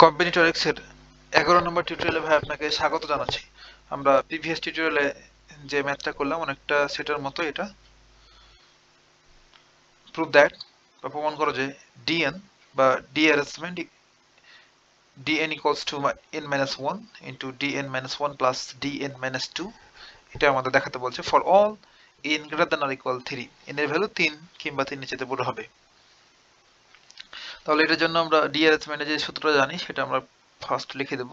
কম্বিনেটরিক্স এর 11 নম্বর টিউটোরিয়ালে ভাই আপনাকে স্বাগত জানাচ্ছি। আমরা প্রিভিয়াস টিউটোরিয়ালে যে ম্যাথটা করলাম অনেকটা সেটার মতো এটা। প্রুভ দ্যাট বা প্রমাণ করো যে dn বা ডিঅ্যারেঞ্জমেন্ট dn equals to n minus 1 into dn minus 1 plus dn minus 2 এটা আমাদের দেখাতে বলছে for all n greater than or equal 3 n এর ভ্যালু 3 কিংবা 3 এর চেয়ে বড় হবে। তাহলে এটার জন্য আমরা ডিঅ্যারেঞ্জমেন্টের যে সূত্রটা জানি সেটা আমরা ফার্স্ট লিখে দেব।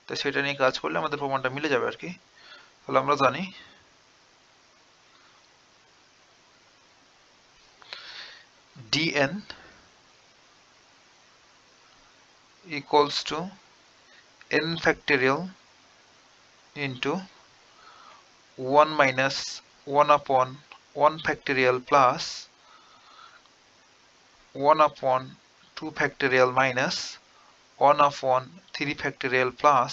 তো সেটা নিয়ে কাজ করলে আমাদের প্রমাণটা মিলে যাবে আর কি। তাহলে আমরা জানি dn equals to n factorial into 1 minus 1 upon 1 factorial plus 1 upon 2 factorial minus 1 upon 3 factorial plus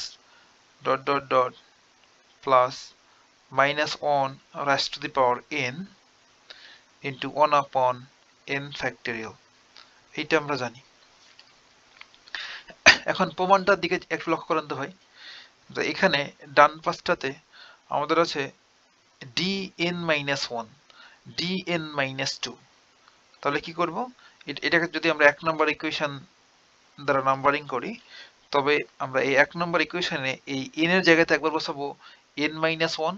dot dot dot plus minus 1 raised to the power n into 1 upon n factorial এইটা আমরা জানি। এখন প্রমাণটার দিকে একটু লক্ষ্য করেন তো ভাই, তো এখানে ডান পাশটাতে আমাদের আছে dn minus 1 dn minus 2। তাহলে কি করব, এটাকে যদি আমরা এক নম্বর ইকুয়েশন দ্বারা নাম্বারিং করি তবে আমরা এই এক নম্বর ইকুয়েশনে এই n এর জায়গাতে একবার বসাবো n minus 1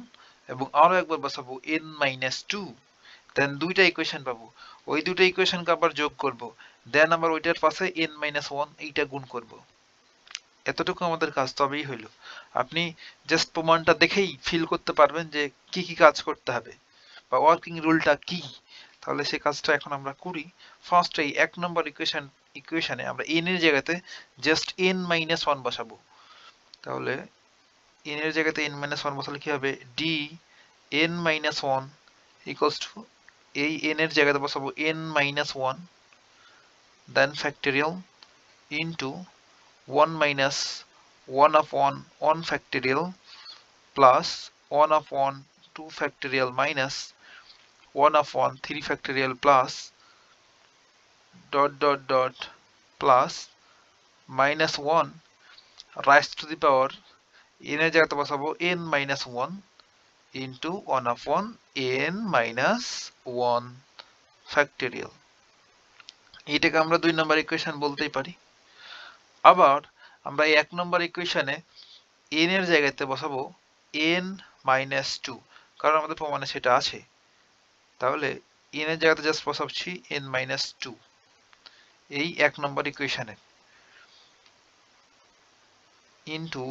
এবং আরো একবার বসাবো n minus 2, দেন দুইটা ইকুয়েশন পাবো। ওই দুটো ইকুয়েশনকে আবার যোগ করব, দেন আবার ওইটার পাশে n minus 1 এইটা গুণ করব। এতটুকু আমাদের কাজ, তবেই হইল। আপনি জাস্ট প্রমাণটা দেখেই ফিল করতে পারবেন যে কি কি কাজ করতে হবে বা ওয়ার্কিং রুলটা কি। তাহলে সেই কাজটা এখন আমরা করি। ফার্স্ট এই এক নম্বর ইকুয়েশনে আমরা n এর জায়গাতে জাস্ট n minus 1 বসাবো। তাহলে n এর জায়গাতে n minus 1 বসালে কি হবে, d n minus 1 equals to এই n এর জায়গাতে বসাবো n minus 1 then factorial into 1 minus 1 upon 1 factorial plus 1 upon 2 factorial minus 1 upon 3 factorial plus dot dot dot plus minus 1 raised to the power n এর জায়গাতে বসাবো n minus 1 into 1 upon n minus 1 factorial। এইটাকে আমরা দুই নম্বর equation বলতেই পারি। আবার আমরা এই এক নম্বর ইকুয়েশনে n এর জায়গাতে বসাবো n minus 2, কারণ আমাদের প্রমাণে সেটা আছে। তাহলে n এর জায়গাতে জাস্ট বসাচ্ছি n minus 2 এই এক নম্বর ইকুয়েশনে into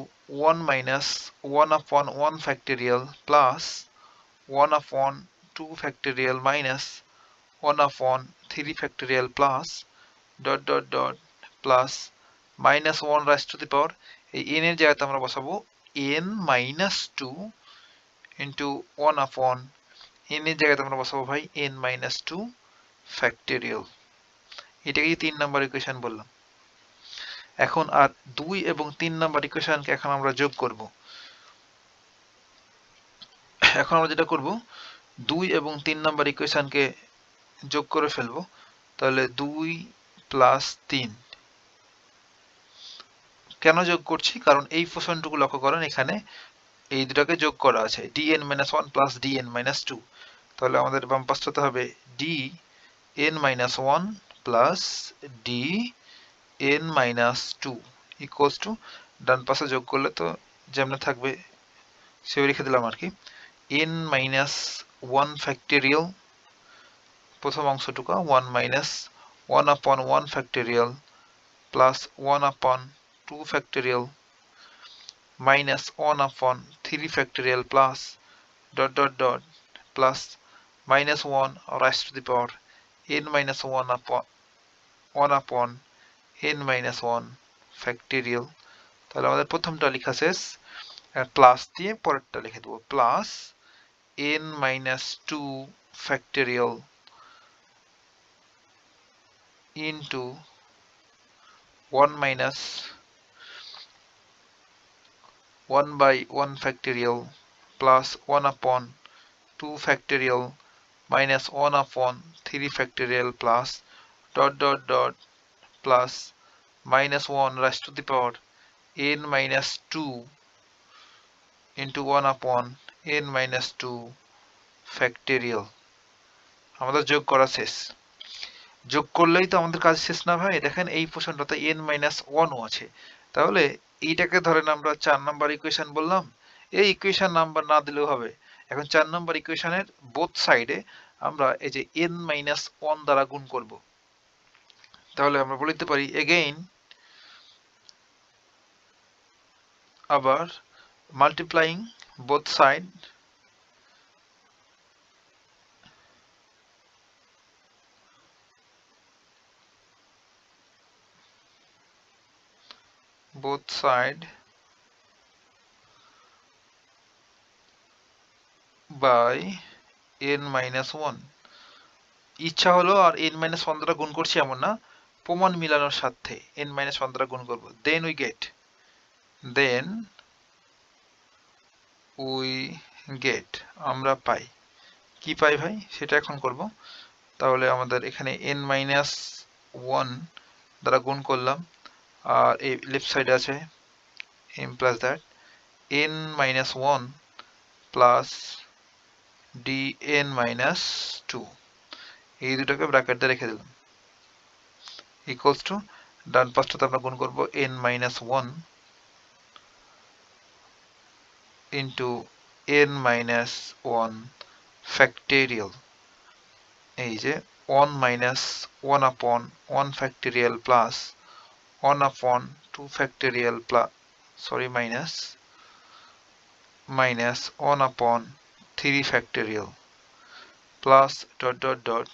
1 minus 1 upon 1 factorial plus 1 upon 2 factorial minus 1 upon 3 factorial plus dot dot dot plus minus 1 raised to the power এই n এর জায়গাতে আমরা বসাবো n minus 2 into 1 upon n এর জায়গাতে আমরা বসাবো ভাই n minus 2 factorial। এটাকেই 3 নম্বর ইকুয়েশন বললাম। এখন আর 2 এবং 3 নম্বর ইকুয়েশনকে এখন আমরা যোগ করব। এখন আমরা যেটা করব, 2 এবং 3 নম্বর ইকুয়েশনকে যোগ করে ফেলব। তাহলে 2 প্লাস 3। কেন যোগ করছি, কারণ এই পোর্শনটুকু লক্ষ্য করেন, এখানে এই দুটাকে যোগ করা আছে dn minus 1 plus dn minus 2। তাহলে আমাদের বাম পাশটাতে হবে dn minus 1 plus dn minus 2 equals to ডান পাশে যোগ করলে তো যেমন থাকবে সেও লিখে দিলাম আর কি, n minus 1 factorial প্রথম অংশটুকু 1 minus 1 upon 1 factorial plus 1 upon 2 factorial minus 1 upon 3 factorial plus dot dot dot plus minus 1 raised to the power n minus 1 upon n minus 1 factorial। তাহলে আমাদের প্রথমটা লেখা শেষ, প্লাস দিয়ে পরেরটা লিখে দেবো plus n minus 2 factorial into 1 minus 1 by 1 factorial plus 1 upon 2 factorial minus 1 upon 3 factorial plus dot dot dot plus minus 1 raised to the power n minus 2 into 1 upon n minus 2 factorial। আমাদের যোগ করা শেষ। যোগ করলেই তো আমাদের কাজ শেষ না ভাই, দেখেন এই পোর্শনটাতে n মাইনাস 1ও আছে, তাহলে এইটাকে ধরেন আমরা 4 নাম্বার ইকুয়েশন বললাম। এই ইকুয়েশন নাম্বার না দিলেও হবে। এখন 4 নাম্বার ইকুয়েশনের বোথ সাইডে আমরা এই যে n মাইনাস 1 দ্বারা গুণ করব। তাহলে আমরা বলতে পারি এগেইন আবার multiplying both side by n minus 1। ইচ্ছা হলো আর n minus 1 দ্বারা গুণ করছি এমন না, প্রমাণ মিলানোর সাথে n minus 1 দ্বারা গুণ করব। then we get আমরা পাই। কি পাই ভাই সেটা এখন করব। তাহলে আমাদের এখানে n minus 1 দ্বারা গুণ করলাম, আর এই লেফট সাইডে আছে m plus that n minus 1 plus dn minus 2, এই দুটোকে ব্র্যাকেট দিয়ে রেখে দিলাম, ইকুয়ালস টু ডান পাশটাতে আমরা গুণ করব n minus 1 into n minus 1 factorial, এই যে 1 minus 1 upon 1 factorial plus 1 upon 2 factorial plus minus 1 upon 3 factorial plus dot dot dot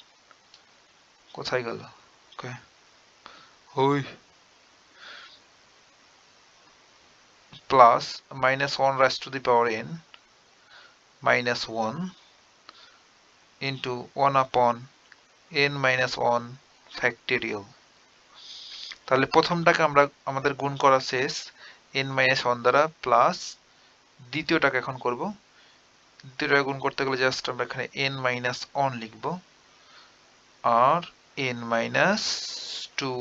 কোথায় গেল ওকে ওই plus minus 1 raised to the power n minus 1 into 1 upon n minus 1 factorial। তাহলে প্রথমটাকে আমরা আমাদের গুণ করা শেষ n minus 1 দ্বারা, প্লাস দ্বিতীয়টাকে এখন করব। দ্বিতীয়টাকে গুণ করতে গেলে জাস্ট আমরা এখানে n minus 1 লিখব আর n minus 2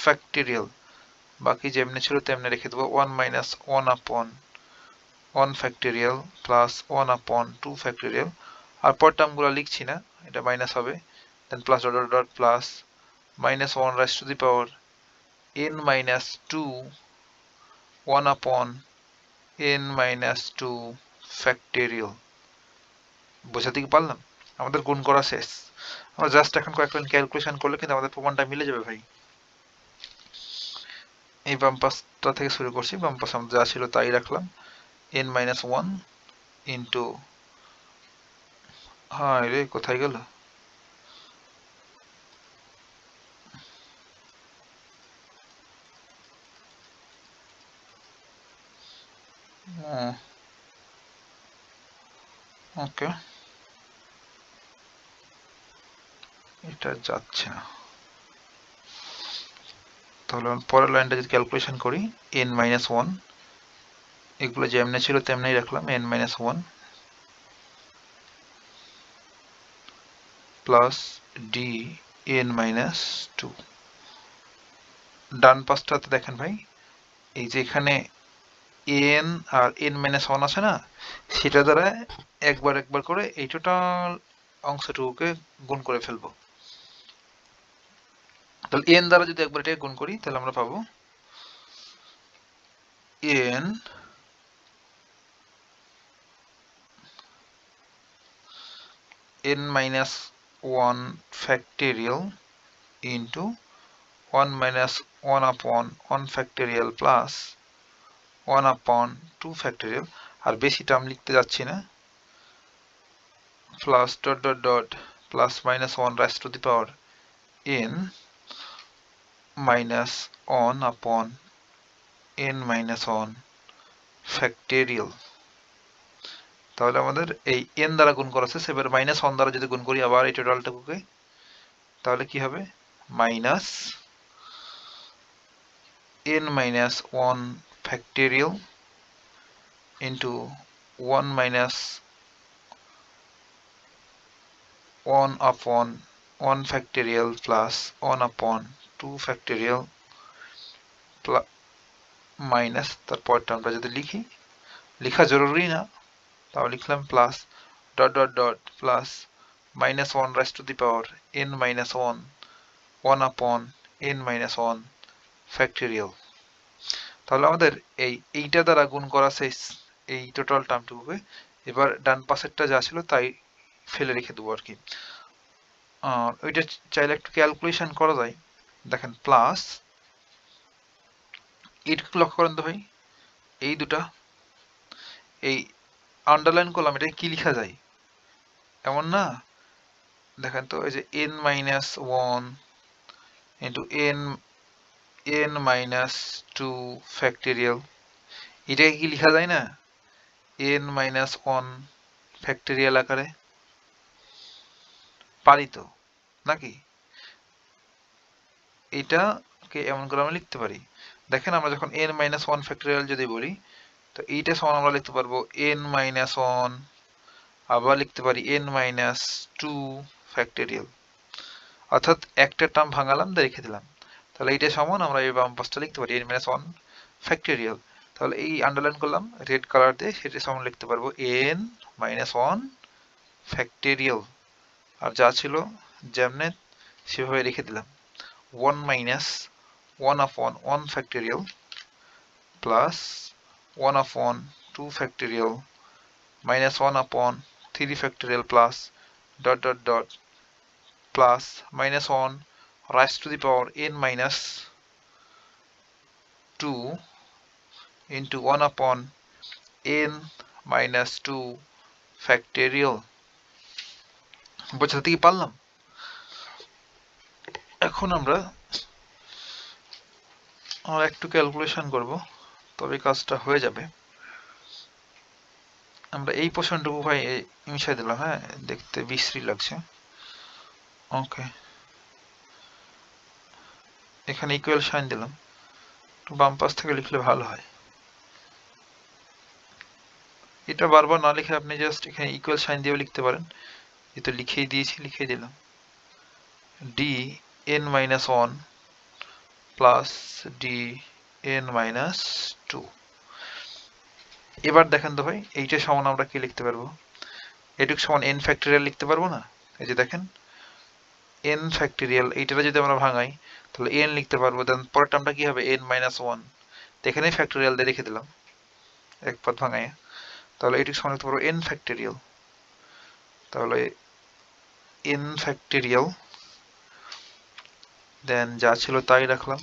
factorial, বাকি যেমনি ছিল তেমনি রেখে দেবো 1 minus 1 upon 1 factorial plus 1 upon 2 factorial, আর পর টার্মগুলো লিখছি না, এটা মাইনাস হবে, then plus dot dot dot plus minus 1 raised to the power n minus 2 1 upon n minus 2 factorial। বোঝাতে কি পারলাম? আমাদের গুণ করা শেষ, আমরা জাস্ট এখন কয়েকটা ক্যালকুলেশন করলে কিন্তু আমাদের প্রমাণটা মিলে যাবে ভাই। এই বাম পাশটা থেকে শুরু করছি, বাম পাশে আমাদের যা ছিল তাই রাখলাম, n minus 1 ইন্টু, হ্যাঁ রে কোথায় গেল, ওকে এটা যাচ্ছে না। তাহলে পরের লাইনটা যদি ক্যালকুলেশন করি n minus 1, এগুলো যেমনি ছিল তেমনি রাখলাম, n minus 1 plus d n minus 2। ডান পাশটাতে দেখেন ভাই, এই যে এখানে n আর n minus 1 আছে না, সেটা দ্বারা একবার একবার করে এই টোটাল অংশটুকুকে গুণ করে ফেলবো। তাহলে n দ্বারা যদি একবার এটাকে গুণ করি তাহলে আমরা পাবো n minus 1 factorial into 1 minus 1 upon 1 factorial plus 1 upon 2 factorial, আর বেশি টার্ম লিখতে যাচ্ছি না, plus dot dot dot plus minus 1 raised to the power n minus 1 upon n minus 1 factorial। তাহলে আমাদের এই n দ্বারা গুণ করা শেষ, এবার মাইনাস 1 দ্বারা যদি গুণ করি আবার এই টোটালটাকে, তাহলে কি হবে minus n minus 1 factorial into 1 minus 1 upon 1 factorial plus 1 upon 2 factorial minus তারপর টার্মটা যদি লিখি, লেখা জরুরি না, তাও লিখলাম plus dot dot dot plus minus 1 raise to the power n minus 1 আপন n মাইনাস 1 ফ্যাক্টোরিয়াল। তাহলে আমাদের এইটা দ্বারা গুণ করা শেষ এই টোটাল টার্মটুকুকে। এবার ডান পাশেরটা যা ছিল তাই ফেলে রেখে দেবো আর কি। ওইটা চাইলে একটু ক্যালকুলেশন করা যায়। দেখেন প্লাস এইটুকু লক্ষ্য করেন তো ভাই, এই দুটা এই আন্ডারলাইন করলাম, এটা কি লেখা যায় এমন না? দেখেন তো এই যে n minus 1 into n minus 2 factorial, এটাকে কি লেখা যায় না n মাইনাস 1 ফ্যাক্টোরিয়াল আকারে? পারি তো নাকি? এটাকে এমন করে আমরা লিখতে পারি। দেখেন আমরা যখন n মাইনাস 1 ফ্যাক্টোরিয়াল যদি বলি, তো এইটা সমান আমরা লিখতে পারবো n মাইনাস 1, আবার লিখতে পারি n মাইনাস 2 ফ্যাক্টোরিয়াল, অর্থাৎ একটা টার্ম ভাঙালাম দিয়ে রেখে দিলাম। তাহলে এইটা সমান আমরা এই বাম পাশটা লিখতে পারি n মাইনাস 1 ফ্যাক্টোরিয়াল। তাহলে এই আন্ডারলাইন করলাম রেড কালার দিয়ে, সেটা সমান লিখতে পারবো n মাইনাস 1 ফ্যাক্টোরিয়াল, আর যা ছিল যেমনে সেভাবে রেখে দিলাম 1 minus 1 upon 1 factorial plus 1 upon 2 factorial minus 1 upon 3 factorial plus dot dot dot plus minus 1 raised to the power n minus 2 into 1 upon n minus 2 factorial। বোঝাতে কি পারলাম? এখন আমরা একটু ক্যালকুলেশন করব, তবে কাজটা হয়ে যাবে। আমরা এই পোর্শনটুকু ভাই মিশাই দিলাম, হ্যাঁ দেখতে বিশ্রী লাগছে। ওকে, এখানে ইকুয়াল সাইন দিলাম, বাম পাশ থেকে লিখলে ভালো হয়। এটা বারবার না লিখে আপনি জাস্ট এখানে ইকুয়াল সাইন দিয়েও লিখতে পারেন, এটা লিখেই দিয়েছি, লিখে দিলাম D n minus 1 plus D n minus 2। এবার দেখেন তো ভাই এইটা সমান আমরা কি লিখতে পারবো? এটুক সমান n ফ্যাক্টোরিয়াল লিখতে পারবো না? এই যে দেখেন n ফ্যাক্টোরিয়াল, এইটারে যদি আমরা ভাঙাই তাহলে n লিখতে পারবো, দেন পরের টার্মটা কি হবে n মাইনাস 1, তো এখানে ফ্যাক্টোরিয়াল দিয়ে রেখে দিলাম এক পদ ভাঙাই, তাহলে এটুক সমান লিখতে পারবো n ফ্যাক্টোরিয়াল। তাহলে n ফ্যাক্টোরিয়াল, দেন যা ছিল তাই রাখলাম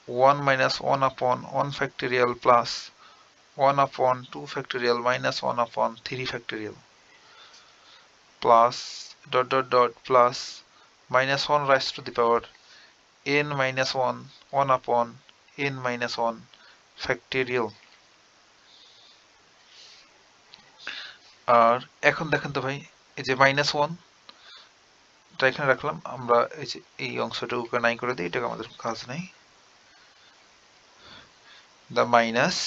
1 minus 1 upon 1 factorial plus 1 upon 2 factorial minus 1 upon 3 factorial plus dot dot dot plus minus 1 raised to the power n minus 1 1 upon n minus 1 factorial। আর এখন দেখেন তো ভাই এই যে মাইনাস 1 টা এখানে রাখলাম, আমরা এই যে এই অংশটুকুকে নাই করে দিই, এটাকে আমাদের কাজ নাই। the minus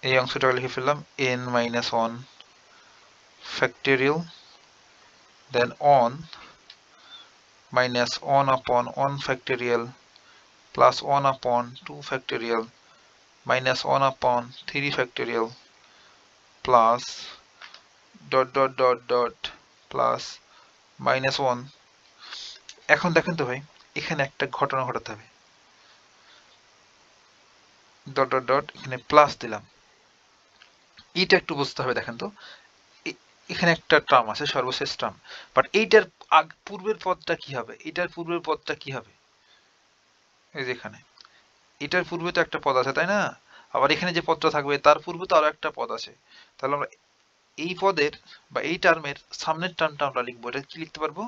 এই অংশটা লিখে ফেললাম n minus 1 factorial, then on minus 1 upon 1 factorial plus 1 upon 2 factorial minus 1 upon 3 factorial plus dot dot dot dot plus minus 1। এখন দেখেন তো ভাই এখানে একটা ঘটনা ঘটাতে হবে, ডট ডট ডট এখানে প্লাস দিলাম, এটা একটু বুঝতে হবে। দেখেন তো এখানে একটা টার্ম আছে সর্বশেষ টার্ম, বাট এইটার পূর্বের পদটা কি হবে? এটার পূর্বের পদটা কি হবে? এই যে এখানে এটার পূর্বে তো একটা পদ আছে তাই না? আবার এখানে যে পদটা থাকবে তার পূর্বে তো আরো একটা পদ আছে। তাহলে আমরা এই পদের বা এই টার্মের সামনের টার্মটা আমরা লিখবো, এটা কি লিখতে পারবো?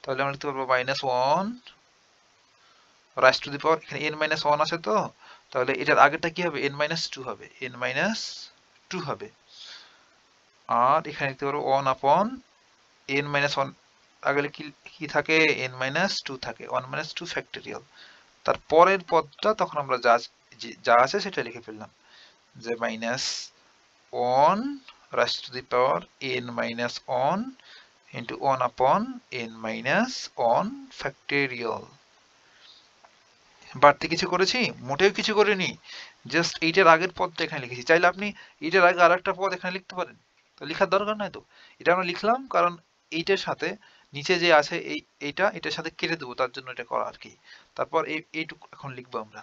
তাহলে আমরা লিখতে পারবো মাইনাস 1 রাইজ টু দি পাওয়ার, এখানে n মাইনাস 1 আছে তো, তাহলে এটার আগেরটা কি হবে? n মাইনাস 2 হবে, n মাইনাস 2 হবে। আর এখানে লিখতে পারবো 1 আপন n মাইনাস 1, আগে কি থাকে? n মাইনাস 2 থাকে, 1 মাইনাস 2 ফ্যাক্টোরিয়াল। তার পরের পদটা তখন আমরা যা আছে সেটা লিখে ফেললাম, যে minus 1 raised to the power n minus 1 into 1 upon n minus 1 factorial। বাড়তি কিছু করেছি? মোটেও কিছু করিনি। জাস্ট এইটার আগের পদটা এখানে লিখেছি। চাইলে আপনি এইটার আগে আরেকটা পদ এখানে লিখতে পারেন, তো লেখার দরকার নাই তো। এটা আমরা লিখলাম কারণ এইটার সাথে নিচে যে আছে এইটা এটার সাথে কেটে দেবো, তার জন্য এটা করা আর কি। তারপর এইটুকু এখন লিখবো আমরা,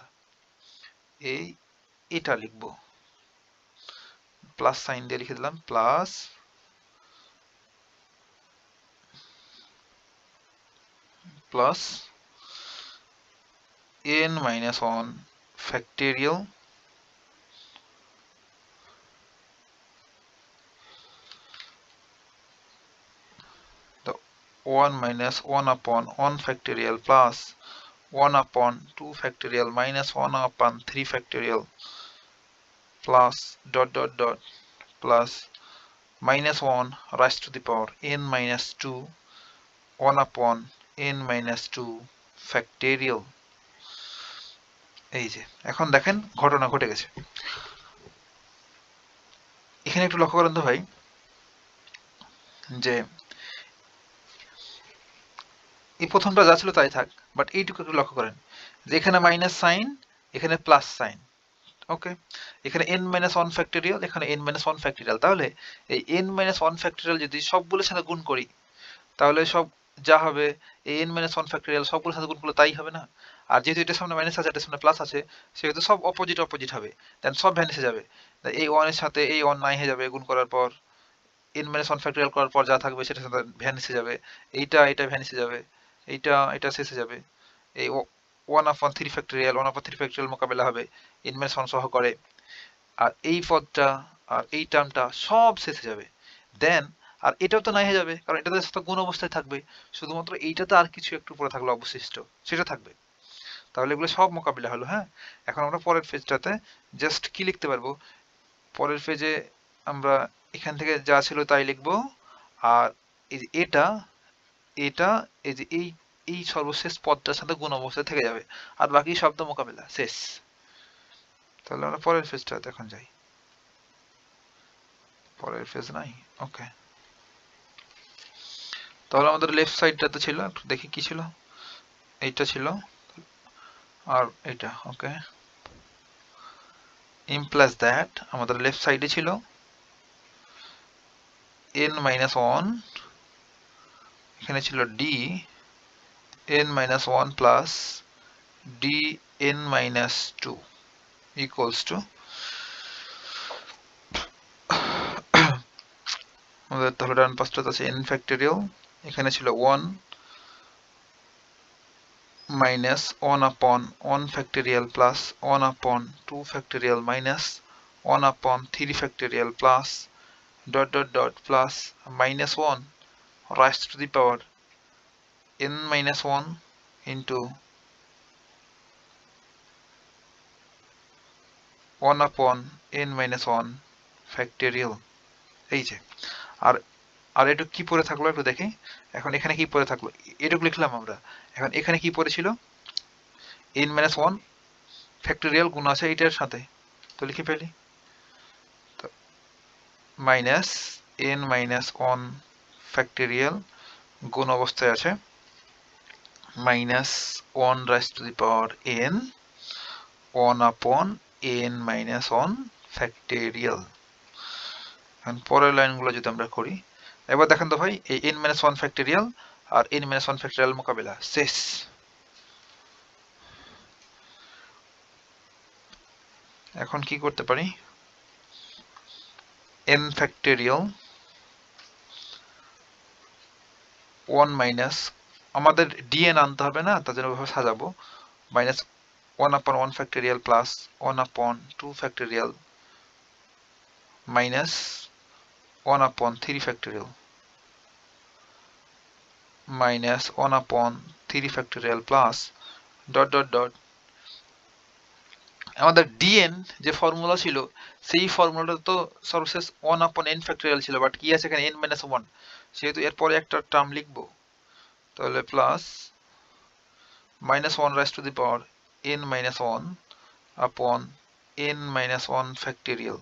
এটা লিখবো, প্লাস সাইন দিয়ে লিখে দিলাম, plus plus n minus 1 factorial the 1 minus 1 upon 1 factorial plus 1 upon 2 factorial minus 1 upon 3 factorial plus dot dot dot plus minus 1 raised to the power n minus 2 1 upon n minus 2 factorial। এই যে এখন দেখেন ঘটনা ঘটে গেছে। এখানে একটু লক্ষ্য করেন তো ভাই, যে এই প্রথমটা যা ছিল তাই থাক, বাট এইটুকু একটু লক্ষ্য করেন যে এখানে মাইনাস সাইন, এখানে প্লাস সাইন, ওকে, এখানে n মাইনাস 1 ফ্যাক্টরিয়াল, এখানে n মাইনাস 1 ফ্যাক্টরিয়াল। তাহলে এই n মাইনাস 1 ফ্যাক্টরিয়াল যদি সবগুলোর সাথে গুণ করি, তাহলে সব যা হবে এই n মাইনাস 1 ফ্যাক্টরিয়াল সবগুলোর সাথে গুণ করলে তাই হবে না? আর যেহেতু এটার সামনে মাইনাস আছে, এটার সামনে প্লাস আছে, সেহেতু সব অপোজিট অপোজিট হবে, দেন সব ভ্যানিশে যাবে। এই 1 এর সাথে এই 1 নাই হয়ে যাবে গুণ করার পর, n মাইনাস 1 ফ্যাক্টরিয়াল করার পর যা থাকবে সেটার সাথে ভ্যানিশে যাবে, এটা ভ্যানিশে যাবে, এটা শেষে যাবে। এই 1 আপন 3 ফ্যাক্টরিয়াল, 1 আপন 3 ফ্যাক্টরিয়াল মোকাবেলা হবে n মাইনাস 1 সহ করে, আর এই পদটা আর এই টার্মটা সব শেষে যাবে। দেন আর এটাও তো নাই হয়ে যাবে, কারণ এটাতে সাথে গুণ অবস্থায় থাকবে, শুধুমাত্র এইটাতে আর কিছু একটু পরে থাকলো অবশিষ্ট, সেটা থাকবে। তাহলে এগুলো সব মোকাবিলা হলো। হ্যাঁ, এখন আমরা পরের পেজটাতে জাস্ট কি লিখতে পারবো, পরের পেজে আমরা এখান থেকে যা ছিল তাই লিখবো, আর এই যে এটা এই যে এই সর্বশেষ পদটার সাথে গুণ অবস্থায় থেকে যাবে, আর বাকি শব্দ মোকাবিলা শেষ। তাহলে আমরা পরের পেজটাতে এখন যাই, পরের পেজ নাই, ওকে। তাহলে আমাদের লেফট সাইডটাতে ছিল, একটু দেখি কি ছিল, এইটা ছিল আর এটা, ওকে। implies that আমাদের লেফট সাইডে ছিল n minus 1, এখানে ছিল d n minus 1 plus d n minus 2 equals to আমাদের তাহলে ডান পাশটাতে আছে n factorial, এখানে ছিল 1 minus 1 upon 1 factorial plus 1 upon 2 factorial minus 1 upon 3 factorial plus dot dot dot plus minus 1 raised to the power n minus 1 into 1 upon n minus 1 factorial। এই যে আর আর এটুকু কি পড়ে থাকলো একটু দেখি, এখন এখানে কি পড়ে থাকলো, এটুকু লিখলাম আমরা, এখন এখানে কি পড়েছিল n minus 1 ফ্যাক্টোরিয়াল গুণ আছে এটার সাথে, তো লিখে ফেলি, মাইনাস n minus 1 ফ্যাক্টোরিয়াল গুণ অবস্থায় আছে minus 1 raised to the power n 1 upon n minus 1 factorial। এখন পরের লাইনগুলো যদি আমরা করি, এবার দেখেন তো ভাই, এই n minus 1 factorial আর n minus 1 factorial মোকাবেলা শেষ। এখন কি করতে পারি, n factorial 1 minus, আমাদের dn আনতে হবে না, তার জন্য ভাবে সাজাবো, minus 1 upon 1 factorial plus 1 upon 2 factorial minus 1 upon 3 factorial minus 1 upon 3 factorial plus dot dot dot, আমাদের dn যে ফর্মুলা ছিল সেই ফর্মুলাটা তো সর্বশেষ 1 upon n factorial ছিল, বাট কি আছে এখানে n minus 1, সেহেতু এরপরে একটা টার্ম লিখবো, তাহলে plus minus 1 raised to the power n minus 1 upon n minus 1 factorial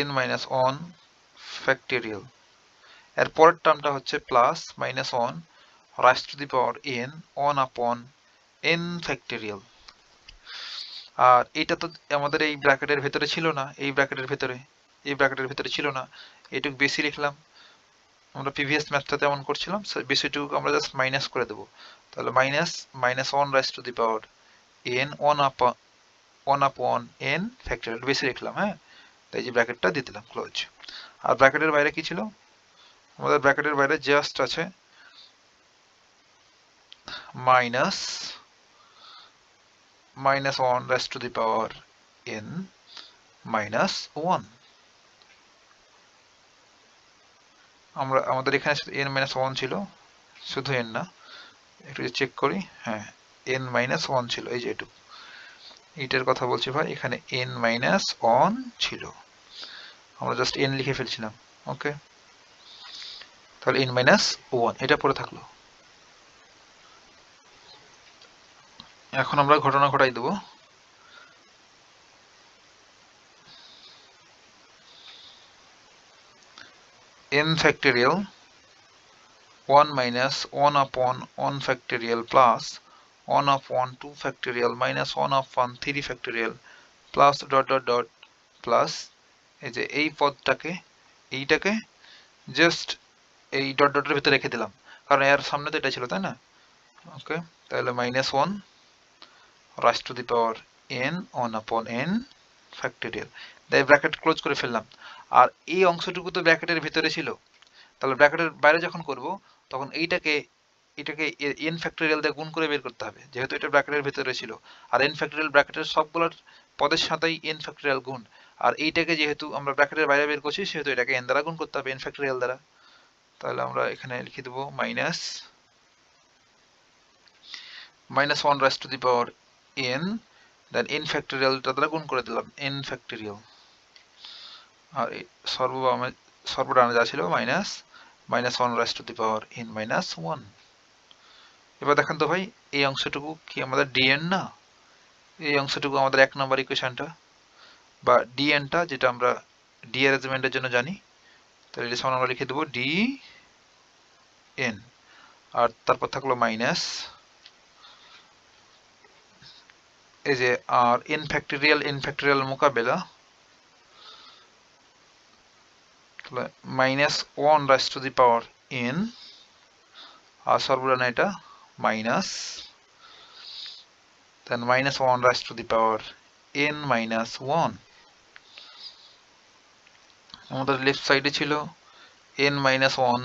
n minus 1 factorial। এর পরের টার্মটা হচ্ছে plus minus 1 raise to the power n 1 upon n factorial. আর এটা তো আমাদের এই ব্র্যাকেটের ভেতরে ছিল না, এই ব্র্যাকেটের ভেতরে ছিল না, এটুকু বেশি লিখলাম। আমরা প্রিভিয়াস ম্যাথটাতে এমন করছিলাম, বেশিটুকু আমরা জাস্ট মাইনাস করে দেবো। তাহলে minus 1 raise to the power n 1 upon n factorial বেশি লিখলাম। হ্যাঁ, তাই যে ব্র্যাকেটটা দিয়ে দিলাম ক্লোজ। আর ব্র্যাকেটের বাইরে কি ছিল? আমাদের ব্র্যাকেটের বাইরে জাস্ট আছে minus 1 raised to the power n minus 1। আমাদের এখানে n minus 1 ছিল, শুধু n না, একটু চেক করি। হ্যাঁ, n minus 1 ছিল, এই যে এটার কথা বলছি ভাই, এখানে n minus 1 ছিল, আমরা জাস্ট n লিখে ফেলছিলাম। ওকে, তাহলে n minus 1 এটা পড়ে থাকলো। এখন আমরা ঘটনা ঘটাই দেবো। n factorial 1 minus 1 upon 1 factorial plus 1 upon 2 factorial minus 1 upon 3 factorial plus dot dot dot plus এই যে এই পদটাকে এইটাকে জাস্ট এই ডট ডটের ভিতরে রেখে দিলাম, কারণ এর সামনে তো এটা ছিল, তাই না? ওকে, তাহলে minus 1 raise to the power n 1 upon n factorial, তাই ব্র্যাকেট ক্লোজ করে ফেললাম। আর এই অংশটুকু তো ব্র্যাকেটের ভিতরে ছিল, তাহলে ব্র্যাকেটের বাইরে যখন করব তখন এটাকে n ফ্যাক্টোরিয়াল দিয়ে গুণ করে বের করতে হবে, যেহেতু এটা ব্র্যাকেটের ভিতরে ছিল। আর n ফ্যাক্টোরিয়াল ব্র্যাকেটের সবগুলোর পদের সাথেই n ফ্যাক্টোরিয়াল গুণ, আর এইটাকে যেহেতু আমরা ব্র্যাকেটের বাইরে বের করছি সেহেতু এটাকে n দ্বারা গুণ করতে হবে, n ফ্যাক্টোরিয়াল দ্বারা। তাহলে আমরা এখানে লিখে দেবো minus 1 raise to the power n, then n ফ্যাক্টোরিয়ালটা দ্বারা গুণ করে দিলাম n ফ্যাক্টোরিয়াল। আর সর্বডানে যা ছিল minus 1 raise to the power n minus 1। এবার দেখেন তো ভাই, এই অংশটুকু কি আমাদের dn না? এই অংশটুকু আমাদের 1 নম্বর ইকুয়েশনটা বা dnটা, যেটা আমরা d অ্যারেঞ্জমেন্টের জন্য জানি। তাহলে এটা সমান আমরা লিখে দেবো dn, আর তারপর থাকলো মাইনাস এই যে আর n ফ্যাক্টোরিয়াল মোকাবেলা, তাহলে minus 1 raise to the power n, আর সর্বডানে এটা minus, then minus 1 raised to the power n minus 1। আমাদের লেফট সাইডে ছিল n minus 1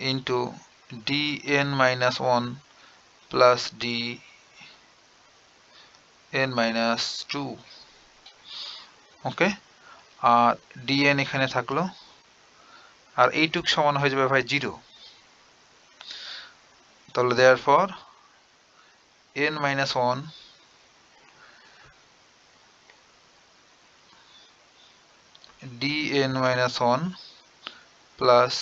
into dn minus 1 plus dn minus 2। ওকে, আর dn এখানে থাকলো, আর এইটুক সমান হয়ে যাবে ভাই 0। তাহলে therefore n minus 1 dn minus 1 plus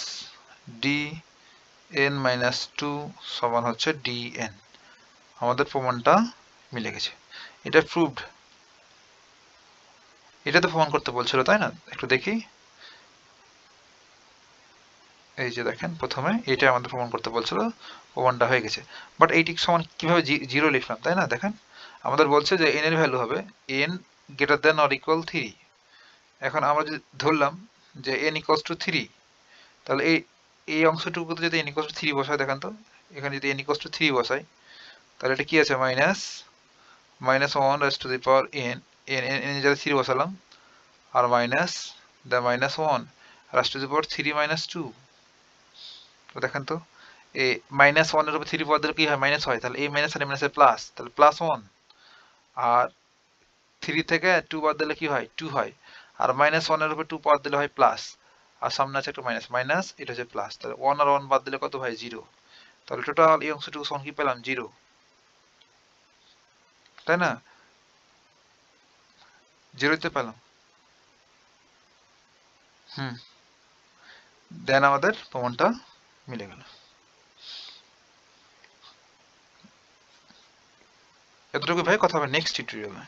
dn minus 2 সমান হচ্ছে dn। আমাদের প্রমাণটা মিলে গেছে, এটা প্রুভড। এটা তো প্রমাণ করতে বলছিল, তাই না? একটু দেখি, এই যে দেখেন প্রথমে এটা আমাদের প্রমাণ করতে বলছিল, প্রমাণটা হয়ে গেছে। বাট এইটি সমান কিভাবে 0 লিখলাম, তাই না? দেখেন আমাদের বলছে যে n এর ভ্যালু হবে n greater than or equal 3। এখন আমরা যদি ধরলাম যে n ইকুয়ালস টু 3, তাহলে এই অংশটুকুতে যদি n ইকুয়ালস টু 3 বসাই, দেখেন তো এখানে যদি n ইকুয়ালস টু 3 বসাই, তাহলে এটা কি আছে minus 1 raise to the power n, n যাতে 3 বসালাম, আর minus the minus 1 raise to the power 3 minus 2। তো দেখেন তো এই মাইনাস 1 এর উপর 3 পদ দিলে কি হয়? মাইনাস হয়। তাহলে এই মাইনাস আর মাইনাসের প্লাস, তাহলে প্লাস 1। আর 3 থেকে 2 বাদ দিলে কি হয়? 2 হয়। আর মাইনাস 1 এর উপর 2 পদ দিলে হয় প্লাস, আর সামনে আছে একটা মাইনাস, এটা হচ্ছে প্লাস। তাহলে 1 আর 1 বাদ দিলে কত হয়? 0। তাহলে টোটাল এই অংশটুকু সমান কি পেলাম? 0, তাই না? 0তে পেলাম। দেন আমাদের প্রমাণটা মিলে গেল। এতটুকু ভাই, কথা হবে নেক্সট টিউটোরিয়ালে।